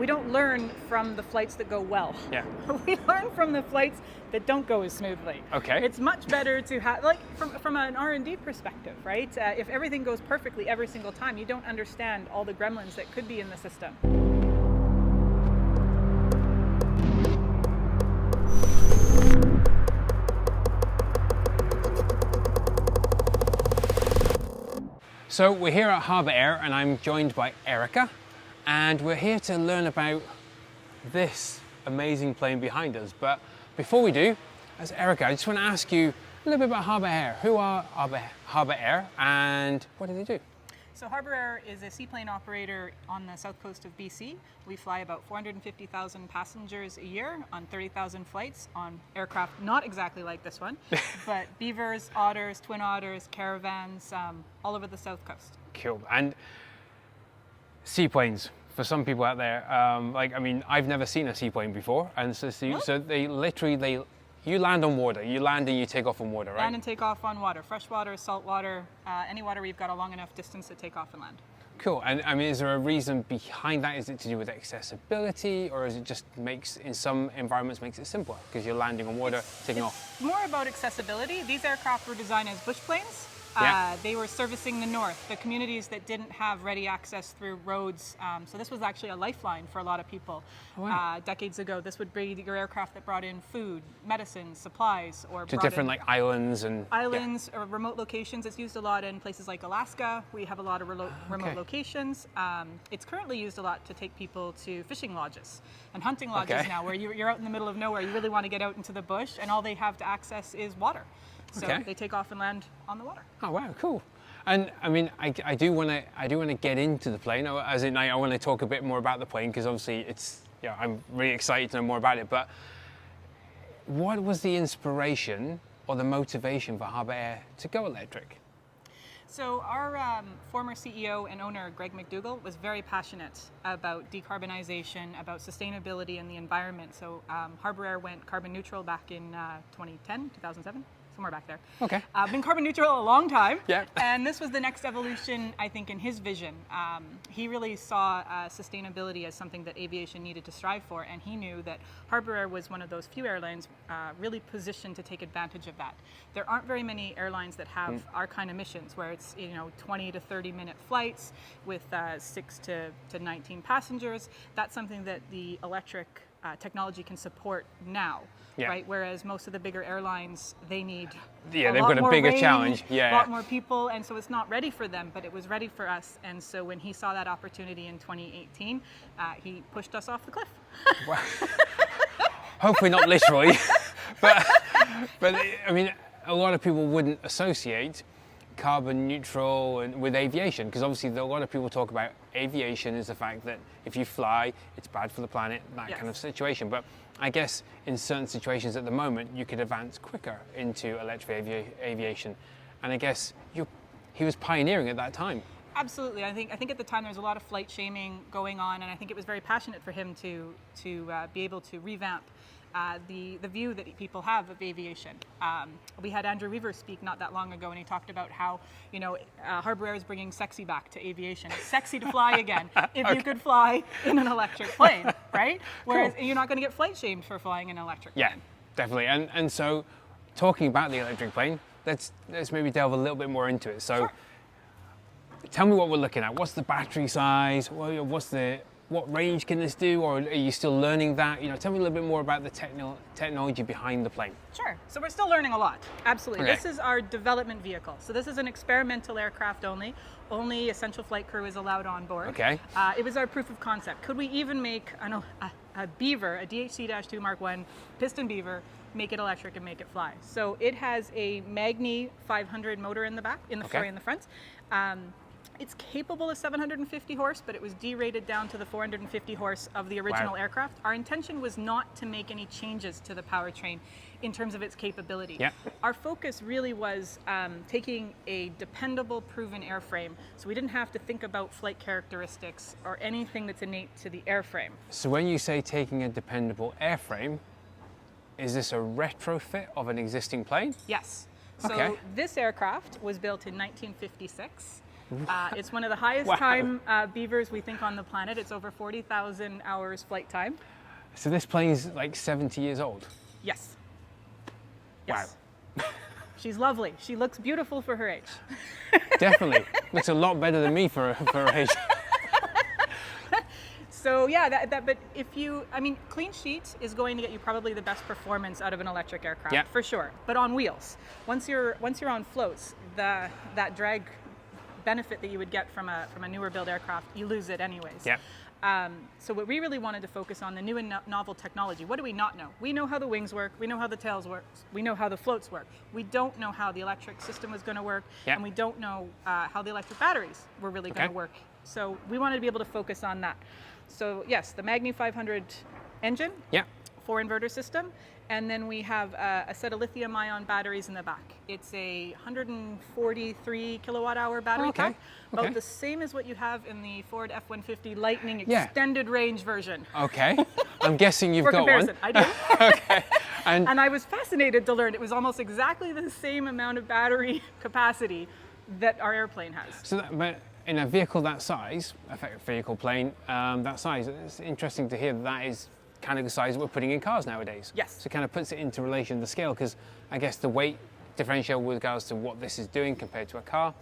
we don't learn from the flights that go well. Yeah. We learn from the flights that don't go as smoothly. Okay. It's much better to have, like, from an R&D perspective, right? If everything goes perfectly every single time, you don't understand all the gremlins that could be in the system. So we're here at Harbour Air and I'm joined by Erica, and we're here to learn about this amazing plane behind us. But before we do, as Erica, I just want to ask you a little bit about Harbour Air. Who are Harbour Air and what do they do? So Harbour Air is a seaplane operator on the south coast of BC. We fly about 450,000 passengers a year on 30,000 flights on aircraft not exactly like this one, but beavers, otters, twin otters, caravans, all over the south coast. Cool. And seaplanes, for some people out there, I've never seen a seaplane before, and so they literally you land on water. You land and you take off on water, right? Land and take off on water, fresh water, salt water, any water where you've got a long enough distance to take off and land. Cool. And I mean, is there a reason behind that? Is it to do with accessibility, or is it just in some environments makes it simpler because you're landing on water, taking off? More about accessibility. These aircraft were designed as bush planes. Yeah. They were servicing the north, the communities that didn't have ready access through roads. So this was actually a lifeline for a lot of people. Wow. Decades ago, this would be your aircraft that brought in food, medicines, supplies, or to different islands or remote locations. It's used a lot in places like Alaska. We have a lot of remote locations. It's currently used a lot to take people to fishing lodges and hunting lodges now, where you're out in the middle of nowhere. You really want to get out into the bush, and all they have to access is water. So they take off and land on the water. Oh wow, cool! And I mean, I do want to get into the plane. As in, I want to talk a bit more about the plane because obviously I'm really excited to know more about it. But what was the inspiration or the motivation for Harbour Air to go electric? So our former CEO and owner, Greg McDougall, was very passionate about decarbonization, about sustainability and the environment. So Harbour Air went carbon neutral back in 2007. Somewhere back there. Okay. Been carbon neutral a long time. Yeah. And this was the next evolution, I think, in his vision. He really saw sustainability as something that aviation needed to strive for, and he knew that Harbour Air was one of those few airlines really positioned to take advantage of that. There aren't very many airlines that have our kind of missions, where it's 20 to 30-minute flights with 6 to 19 passengers. That's something that the electric technology can support now. Yeah. Right, whereas most of the bigger airlines, they need they've got a bigger challenge. A lot more people, and so it's not ready for them, but it was ready for us. And so when he saw that opportunity in 2018, he pushed us off the cliff. Well, hopefully not literally, but I mean, a lot of people wouldn't associate carbon neutral and with aviation, because obviously a lot of people talk about aviation as the fact that if you fly, it's bad for the planet, that kind of situation. But I guess in certain situations at the moment, you could advance quicker into electric aviation. And I guess he was pioneering at that time. Absolutely. I think at the time there was a lot of flight shaming going on, and I think it was very passionate for him to be able to revamp the view that people have of aviation. We had Andrew Weaver speak not that long ago, and he talked about how Harbour Air is bringing sexy back to aviation. It's sexy to fly again if you could fly in an electric plane, right? Whereas you're not going to get flight shamed for flying in an electric plane. Yeah, definitely. And so, talking about the electric plane, let's maybe delve a little bit more into it. So, sure. Tell me what we're looking at. What's the battery size? What range can this do, or are you still learning that? Tell me a little bit more about the technology behind the plane. Sure. So we're still learning a lot. Absolutely. Okay. This is our development vehicle. So this is an experimental aircraft only. Only essential flight crew is allowed on board. Okay. It was our proof of concept. Could we even make a Beaver, a DHC-2 Mark 1 piston Beaver, make it electric and make it fly? So it has a Magni 500 motor in the back, in the front. It's capable of 750 horse, but it was derated down to the 450 horse of the original aircraft. Our intention was not to make any changes to the powertrain in terms of its capability. Yeah. Our focus really was taking a dependable, proven airframe, so we didn't have to think about flight characteristics or anything that's innate to the airframe. So when you say taking a dependable airframe, is this a retrofit of an existing plane? Yes. So this aircraft was built in 1956. It's one of the highest Wow. time beavers we think on the planet. It's over 40,000 hours flight time. So this plane's like 70 years old. Yes. Wow. Yes. She's lovely. She looks beautiful for her age. Definitely. Looks a lot better than me for her age. So yeah, but I mean, clean sheet is going to get you probably the best performance out of an electric aircraft, Yeah. for sure. But on wheels, once you're on floats, that drag benefit that you would get from a newer build aircraft, you lose it anyways. Yeah. So what we really wanted to focus on, the new and novel technology. What do we not know? We know how the wings work. We know how the tails work. We know how the floats work. We don't know how the electric system was going to work, Yeah. and we don't know how the electric batteries were really going to Okay. work. So we wanted to be able to focus on that. So yes, the Magni 500 engine, Yeah. 4-inverter system, and then we have a set of lithium-ion batteries in the back. It's a 143 kilowatt-hour battery Okay, pack, about okay. the same as what you have in the Ford F-150 Lightning Yeah. extended range version. Okay. I'm guessing you've For got comparison, one. I do. Okay. And And I was fascinated to learn it was almost exactly the same amount of battery capacity that our airplane has. so but in a vehicle that size, a vehicle plane that size, it's interesting to hear that is kind of the size that we're putting in cars nowadays. Yes. So it kind of puts it into relation to the scale, because I guess the weight differential with regards to what this is doing compared to a car.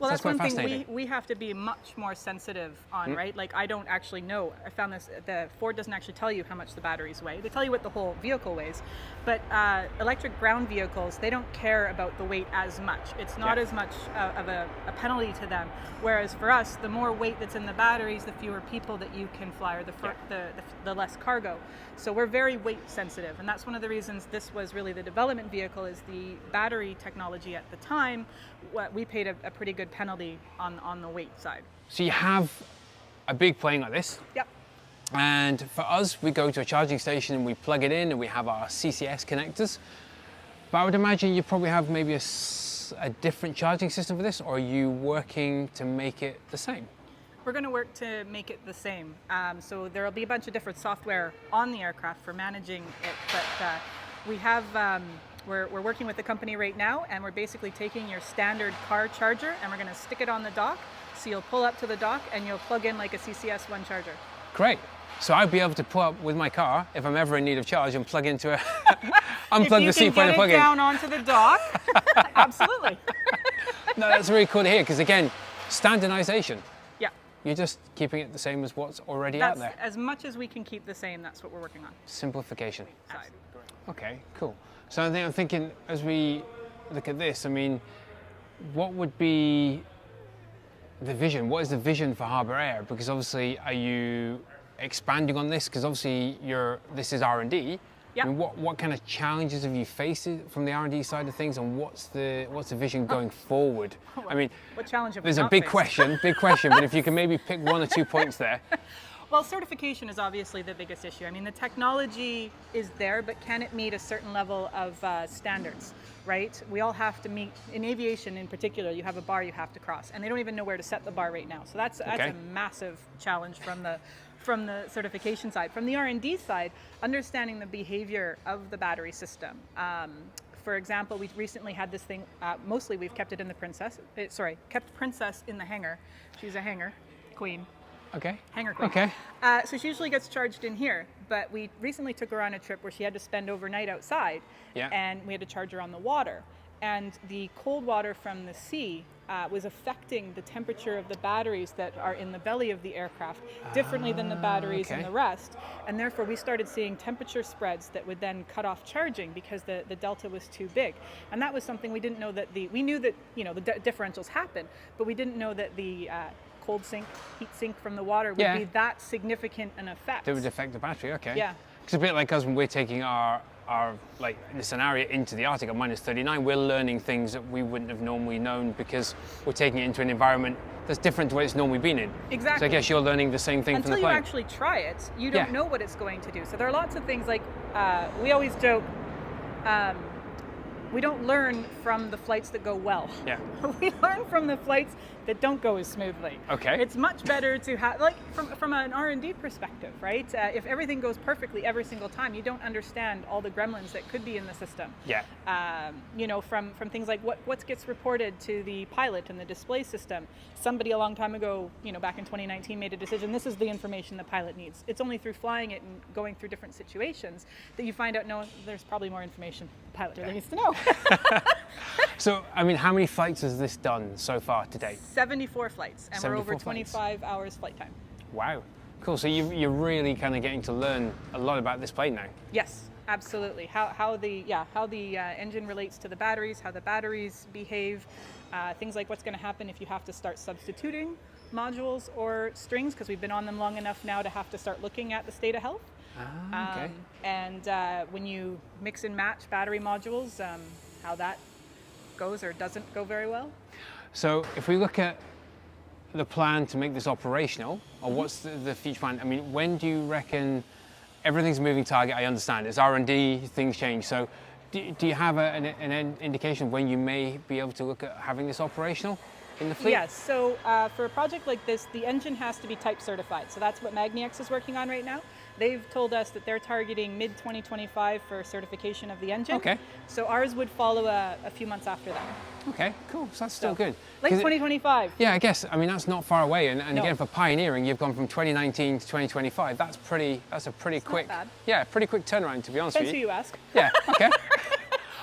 Well, So that's quite one thing fascinating. we have to be much more sensitive on, right? Like, I don't actually know. I found this, the Ford doesn't actually tell you how much the batteries weigh. They tell you what the whole vehicle weighs. But electric ground vehicles, they don't care about the weight as much. It's not Yeah. as much of a penalty to them. Whereas for us, the more weight that's in the batteries, the fewer people that you can fly, or the less cargo. So we're very weight sensitive. And that's one of the reasons this was really the development vehicle, is the battery technology at the time. We paid a pretty good penalty on the weight side. So you have a big plane like this, Yep. and for us, we go to a charging station and we plug it in and we have our CCS connectors. But I would imagine you probably have maybe a different charging system for this, or are you working to make it the same? We're going to work to make it the same. So there will be a bunch of different software on the aircraft for managing it, but we have. We're working with the company right now, and we're basically taking your standard car charger and we're going to stick it on the dock. So you'll pull up to the dock and you'll plug in like a CCS One charger. Great. So I'd be able to pull up with my car if I'm ever in need of charge and plug into a unplug the seat point and If you plug can get it in. down onto the dock, absolutely. No, that's really cool to hear, because again, standardization. Yeah. You're just keeping it the same as what's already out That's there. as much as we can keep the same. That's what we're working on. Simplification. Side. Okay, cool. So I'm thinking as we look at this, I mean, what would be the vision? What is the vision for Harbour Air? Because obviously, are you expanding on this? Because obviously, this is R&D. Yeah. I mean, what kind of challenges have you faced from the R&D side of things, and what's the vision going forward? I mean, What challenge have we there's a not big faced? question, but if you can maybe pick one or 2 points there. Well, certification is obviously the biggest issue. I mean, the technology is there, but can it meet a certain level of standards, right? We all have to meet, in aviation in particular, you have a bar you have to cross, and they don't even know where to set the bar right now. So that's Okay. a massive challenge from the certification side. From the R&D side, understanding the behavior of the battery system. For example, we recently had this thing, mostly we've kept it in the kept Princess in the hangar. She's a hangar queen. Okay. Hangar queen. Okay. So she usually gets charged in here, but we recently took her on a trip where she had to spend overnight outside, Yeah. and we had to charge her on the water. And the cold water from the sea was affecting the temperature of the batteries that are in the belly of the aircraft differently than the batteries in okay. the rest. And therefore we started seeing temperature spreads that would then cut off charging because the delta was too big. And that was something we didn't know that we knew that, the differentials happen, but we didn't know that the cold sink, heat sink from the water would Yeah. be that significant an effect. That would affect the battery, okay. Yeah. It's a bit like us when we're taking our like the scenario into the Arctic at -39, we're learning things that we wouldn't have normally known because we're taking it into an environment that's different to what it's normally been in. Exactly. So I guess you're learning the same thing Until from the you plane. actually try it, you don't Yeah. know what it's going to do. So there are lots of things like we always joke. we don't learn from the flights that go well. Yeah. We learn from the flights that don't go as smoothly. Okay. It's much better to have, like, from an R&D perspective, right? If everything goes perfectly every single time, you don't understand all the gremlins that could be in the system. Yeah. You know, from things like what gets reported to the pilot and the display system. Somebody a long time ago, you know, back in 2019, made a decision. This is the information the pilot needs. It's only through flying it and going through different situations that you find out, no, there's probably more information the pilot really needs to know. So, I mean, how many flights has this done so far to date? 74 flights, and we're 74 over flights. 25 hours flight time. Wow. Cool. So you're really kind of getting to learn a lot about this plane now. Yes, absolutely. How the engine relates to the batteries, how the batteries behave, things like what's going to happen if you have to start substituting modules or strings, because we've been on them long enough now to have to start looking at the state of health. Okay. And when you mix and match battery modules, how that goes or doesn't go very well. So if we look at the plan to make this operational, or what's the future plan? I mean, when do you reckon everything's a moving target? I understand it's R&D, things change. So do you have an indication of when you may be able to look at having this operational in the fleet? Yes, so for a project like this, the engine has to be type certified. So that's what MagniX is working on right now. They've told us that they're targeting mid-2025 for certification of the engine. Okay. So ours would follow a few months after that. Okay, cool. So that's still good. Late 2025. Yeah, I guess. I mean, that's not far away. And No. again, for pioneering, you've gone from 2019 to 2025. That's a pretty quick. not bad. Yeah, pretty quick turnaround, to be honest Depends with who you. you ask. Yeah. Okay.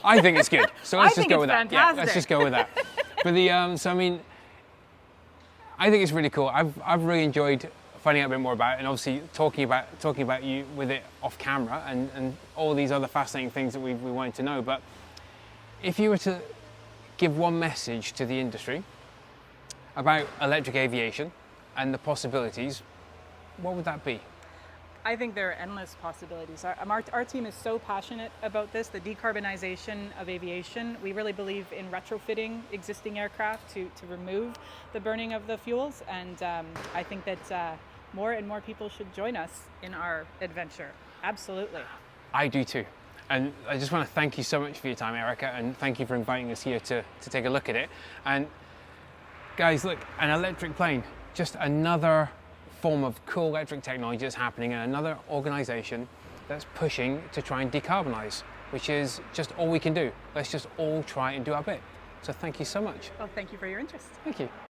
I think it's good. So let's I just think go it's with that. Yeah, let's fantastic. just go with that. But the so I mean, I think it's really cool. I've really enjoyed finding out a bit more about it, and obviously talking about you with it off camera and all these other fascinating things that we wanted to know. But if you were to give one message to the industry about electric aviation and the possibilities, what would that be? I think there are endless possibilities. Our team is so passionate about this, the decarbonization of aviation. We really believe in retrofitting existing aircraft to remove the burning of the fuels, and I think that more and more people should join us in our adventure. Absolutely. I do too. And I just want to thank you so much for your time, Erica, and thank you for inviting us here to take a look at it. And guys, look, an electric plane, just another form of cool electric technology that's happening, and another organization that's pushing to try and decarbonize, which is just all we can do. Let's just all try and do our bit. So thank you so much. Well, thank you for your interest. Thank you.